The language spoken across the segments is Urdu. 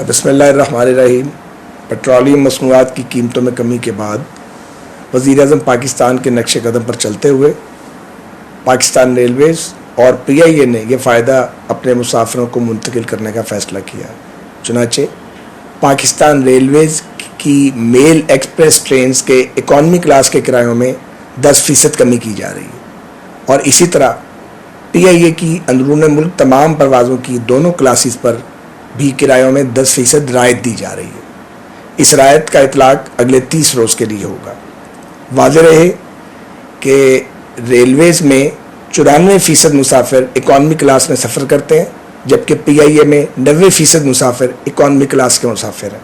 بسم اللہ الرحمن الرحیم۔ پیٹرولیم مصنوعات کی قیمتوں میں کمی کے بعد وزیر اعظم پاکستان کے نقش قدم پر چلتے ہوئے پاکستان ریلویز اور پی آئی اے نے یہ فائدہ اپنے مسافروں کو منتقل کرنے کا فیصلہ کیا۔ چنانچہ پاکستان ریلویز کی میل ایکسپریس ٹرینز کے اکانومی کلاس کے کرایوں میں 10% کمی کی جا رہی ہے، اور اسی طرح پی آئی اے کی اندرون ملک تمام پروازوں کی دونوں کلاسز پر بھی کرایوں میں 10% رعایت دی جا رہی ہے۔ اس رعایت کا اطلاق اگلے 30 روز کے لیے ہوگا۔ واضح رہے کہ ریلویز میں 94% مسافر اکانومی کلاس میں سفر کرتے ہیں، جبکہ پی آئی اے میں 90% مسافر اکانومی کلاس کے مسافر ہیں۔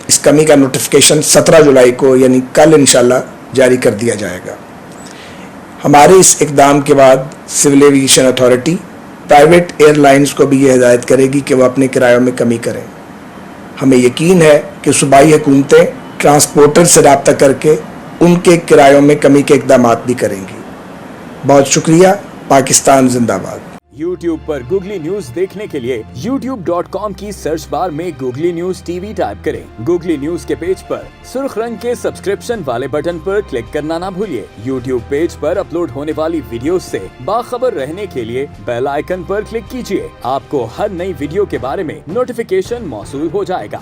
اس کمی کا نوٹیفیکیشن 17 جولائی کو یعنی کل انشاءاللہ جاری کر دیا جائے گا۔ ہمارے اس اقدام کے بعد civil aviation authority private airlines کو بھی یہ ہدایت کرے گی کہ وہ اپنے کرایوں میں کمی کریں۔ ہمیں یقین ہے کہ صوبائی حکومتیں ٹرانسپورٹر سے رابطہ کر کے ان کے کرایوں میں کمی کے اقدامات بھی کریں گی۔ بہت شکریہ۔ پاکستان زندہ باد۔ یوٹیوب پر گوگلی نیوز دیکھنے کے لیے youtube.com کی سرچ بار میں googly news T V type کریں۔ گوگلی نیوز کے پیج پر سرخ رنگ کے سبسکرپشن والے بٹن پر کلک کرنا نہ بھولیے۔ یوٹیوب پیج پر اپلوڈ ہونے والی ویڈیوز سے باخبر رہنے کے لیے بیل آئیکن پر کلک کیجیے۔ آپ کو ہر نئی ویڈیو کے بارے میں نوٹیفیکیشن موصول ہو جائے گا۔